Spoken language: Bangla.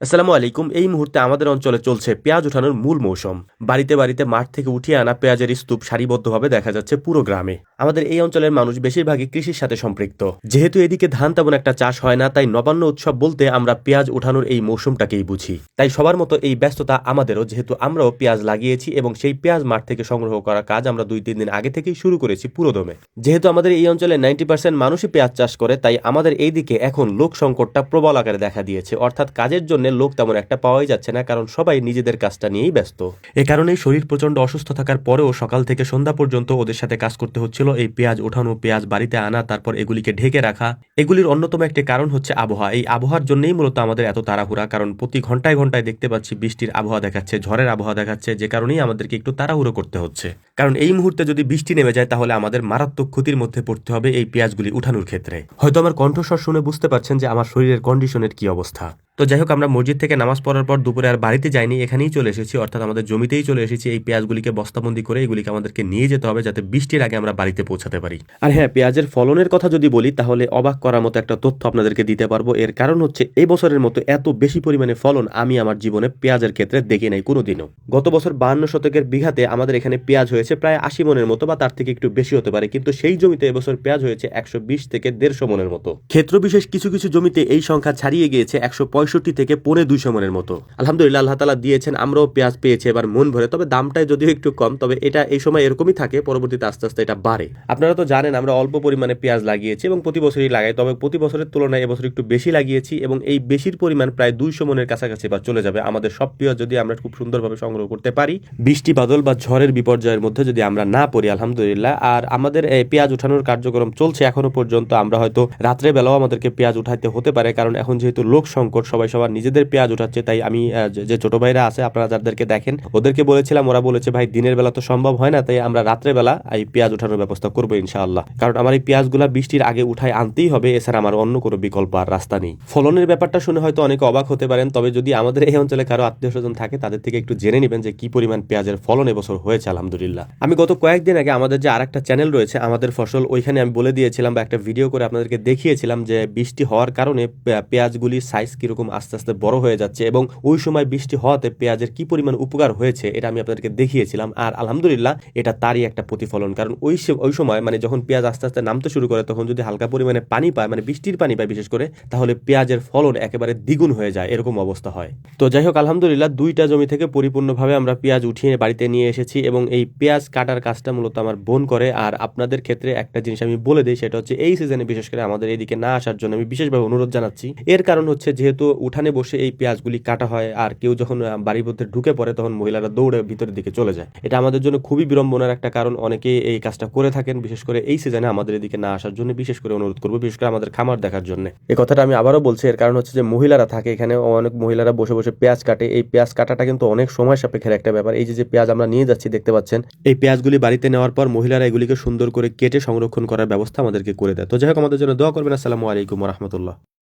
আসসালামু আলাইকুম। এই মুহূর্তে আমাদের অঞ্চলে চলছে পেঁয়াজ ওঠানোর মূল মৌসুম। বাড়িতে বাড়িতে মাঠ থেকে উঠিয়ে আনা পেঁয়াজের স্তূপ সারিবদ্ধভাবে দেখা যাচ্ছে পুরো গ্রামে। আমাদের এই অঞ্চলের মানুষ বেশিরভাগই কৃষির সাথে সম্পৃক্ত। যেহেতু এদিকে ধান তেমন একটা চাষ হয় না, তাই নবান্ন উৎসব বলতে আমরা পেঁয়াজ ওঠানোর এই মৌসুমটাকেই বুঝি। তাই সবার মতো এই ব্যস্ততা আমাদেরও, যেহেতু আমরাও পেঁয়াজ লাগিয়েছি এবং সেই পেঁয়াজ মাঠ থেকে সংগ্রহ করার কাজ আমরা 2-3 দিন আগে থেকেই শুরু করেছি পুরোদমে। যেহেতু আমাদের এই অঞ্চলে 90% মানুষই পেঁয়াজ চাষ করে, তাই আমাদের এই দিকে এখন লোক সংকটটা প্রবল আকারে দেখা দিয়েছে। অর্থাৎ কাজের জন্য লোক তেমন একটা পাওয়াই যাচ্ছে না, কারণ সবাই নিজেদের কাজটা নিয়েই ব্যস্ত। এ কারণেই শরীর প্রচন্ড অসুস্থ থাকার পরেও সকাল থেকে সন্ধ্যা পর্যন্ত ওদের সাথে কাজ করতে হচ্ছিল। এই পেঁয়াজ ওঠানো, পেঁয়াজ বাড়িতে আনা, তারপর এগুলিকে ঢেকে রাখা। এগুলির অন্যতম একটি কারণ হচ্ছে আবহাওয়া। এই আবহাওয়ার জন্যই মূলত আমাদের এত তাড়াহুড়া, কারণ প্রতি ঘন্টায় ঘন্টায় দেখতে পাচ্ছি বৃষ্টির আবহাওয়া দেখাচ্ছে, ঝড়ের আবহাওয়া দেখাচ্ছে, যে কারণেই আমাদেরকে একটু তাড়াহুড়ো করতে হচ্ছে। কারণ এই মুহূর্তে যদি বৃষ্টি নেমে যায় তাহলে আমাদের মারাত্মক ক্ষতির মধ্যে পড়তে হবে এই পেঁয়াজগুলি উঠানোর ক্ষেত্রে। হয়তো আমার কণ্ঠস্বর শুনে বুঝতে পারছেন যে আমার শরীরের কন্ডিশনের কি অবস্থা। তো যাই হোক, আমরা মসজিদ থেকে নামাজ পড়ার পর দুপুরে আর বাড়িতে যাইনি, এখানেই চলে এসেছি, অর্থাৎ আমাদের জমিতেই চলে এসেছি। এই পেঁয়াজগুলিকে বস্তাবন্দি করে এগুলিকে আমাদেরকে নিয়ে যেতে হবে, যাতে বৃষ্টির আগে আমরা বাড়িতে পৌঁছাতে পারি। আর হ্যাঁ, পেঁয়াজের ফলনের কথা যদি বলি তাহলে অবাক করার মতো একটা তথ্য আপনাদেরকে দিতে পারবো। এর কারণ হচ্ছে এই বছরের মতো এত বেশি পরিমাণে ফলন আমি আমার জীবনে পেঁয়াজের ক্ষেত্রে দেখি নাই কোনোদিনও। গত বছর 52 শতকের বিঘাতে আমাদের এখানে পেঁয়াজ হয়েছে প্রায় 80 মনের মতো, বা তার থেকে একটু বেশি হতে পারে, কিন্তু সেই জমিতে এবছর পেঁয়াজ হয়েছে 120 থেকে 150 মনের মতো। ক্ষেত্র বিশেষ কিছু কিছু জমিতে এই সংখ্যা ছাড়িয়ে গিয়েছে 165 থেকে 250 মনের মতো। আলহামদুলিল্লাহ, আল্লাহ তাআলা দিয়েছেন, আমরাও পেঁয়াজ পেয়েছি এবার মন ভরে। তবে দামটাই যদিও একটু কম, তবে এটা এই সময় এরকমই থাকে, পরবর্তীতে আস্তে আস্তে এটা বাড়ে। আপনারা তো জানেন আমরা অল্প পরিমাণে পেঁয়াজ লাগিয়েছি এবং প্রতি বছরই লাগাই, তবে প্রতি বছরের তুলনায় এবছর একটু বেশি লাগিয়েছি এবং এই বেশির পরিমাণ প্রায় 200 মনের কাছাকাছি বা চলে যাবে আমাদের সব পেঁয়াজ যদি আমরা খুব সুন্দরভাবে সংগ্রহ করতে পারি, বৃষ্টি বাদল বা ঝড়ের বিপর্যয়ের মধ্যে যদি আমরা না পড়ি, আলহামদুলিল্লাহ। আর আমাদের এই পেঁয়াজ উঠানোর কার্যক্রম চলছে এখনো পর্যন্ত। আমরা হয়তো রাত্রে বেলাও আমাদেরকে পেঁয়াজ উঠাইতে হতে পারে, কারণ এখন যেহেতু লোক সংকট, সবাই সবার নিজেদের পেঁয়াজ উঠাচ্ছে। তাই আমি যে ছোট ভাইরা আছে, আপনারা যাদেরকে দেখেন, ওদেরকে বলেছিলাম, ওরা বলেছে ভাই দিনের বেলা তো সম্ভব হয় না, তাই আমরা রাত্রে বেলা এই পেঁয়াজ উঠানোর ব্যবস্থা করবো ইনশাআল্লাহ। কারণ আমার এই পেঁয়াজগুলা বৃষ্টির আগে উঠায় আনতেই হবে, এছাড়া আমার অন্য কোনো বিকল্প আর রাস্তা নেই। ফলনের ব্যাপারটা শুনে হয়তো অনেকে অবাক হতে পারেন, তবে যদি আমাদের এই অঞ্চলে কারো আত্মীয় স্বজন থাকে তাদের থেকে একটু জেনে নেবেন যে কি পরিমাণ পেঁয়াজের ফলন এবছর হয়েছে আলহামদুলিল্লাহ। আমি গত কয়েকদিন আগে আমাদের যে আরেকটা চ্যানেল রয়েছে আমাদের ফসল, ওইখানে আমি বলে দিয়েছিলাম বা একটা ভিডিও করে আপনাদেরকে দেখিয়েছিলাম যে বৃষ্টি হওয়ার কারণে পেঁয়াজগুলির সাইজ কিরকম আস্তে আস্তে বড় হয়ে যাচ্ছে এবং ওই সময় বৃষ্টি হওয়াতে পেঁয়াজের কি পরিমাণ উপকার হয়েছে এটা আমি আপনাদেরকে দেখিয়েছিলাম। আর আলহামদুলিল্লাহ এটা তারই একটা প্রতিফলন, কারণ ওই সময় মানে যখন পেঁয়াজ আস্তে আস্তে নামতে শুরু করে, তখন যদি হালকা পরিমাণে পানি পায়, মানে বৃষ্টির পানি পায় বিশেষ করে, তাহলে পেঁয়াজের ফলন একেবারে দ্বিগুণ হয়ে যায়, এরকম অবস্থা হয়। তো যাই হোক, আলহামদুলিল্লাহ 2টা জমি থেকে পরিপূর্ণভাবে আমরা পেঁয়াজ উঠিয়ে বাড়িতে নিয়ে এসেছি এবং এই পেঁয়াজ কাটার কাজটা মূলত আমার বোন করে। আর আপনাদের ক্ষেত্রে একটা জিনিস আমি বলে দিই, সেটা হচ্ছে এই সিজনে বিশেষ করে আমাদের এদিকে না আসার জন্য আমি বিশেষভাবে অনুরোধ জানাচ্ছি। এর কারণ হচ্ছে যেহেতু উঠানে বসে এই পেঁয়াজগুলি কাটা হয়, আর কেউ যখন বাড়ির মধ্যে ঢুকে পড়ে তখন মহিলারা দৌড়ে ভিতরের দিকে চলে যায়। এটা আমাদের জন্য খুবই বিড়ম্বনার একটা কারণ। অনেকেই এই কাজটা করে থাকেন, বিশেষ করে এই সিজনে আমাদের এদিকে না আসার জন্য বিশেষ করে অনুরোধ করবো, বিশেষ করে আমাদের খামার দেখার জন্য। এই কথাটা আমি আবারও বলছি, এর কারণ হচ্ছে যে মহিলারা থাকে এখানে, অনেক মহিলারা বসে বসে পেঁয়াজ কাটে। এই পেঁয়াজ কাটাটা কিন্তু অনেক সময় সাপেক্ষের একটা ব্যাপার। এই যে পেঁয়াজ আমরা নিয়ে যাচ্ছি দেখতে পাচ্ছেন, এই পেঁয়াজগুলি বাড়িতে নেওয়ার পর মহিলারা এগুলিকে সুন্দর করে কেটে সংরক্ষণ করার ব্যবস্থা আমাদেরকে করে দেয়। তো যাই হোক, আমাদের জন্য দোয়া করবেন। আসসালামু আলাইকুম ওয়া রাহমাতুল্লাহ।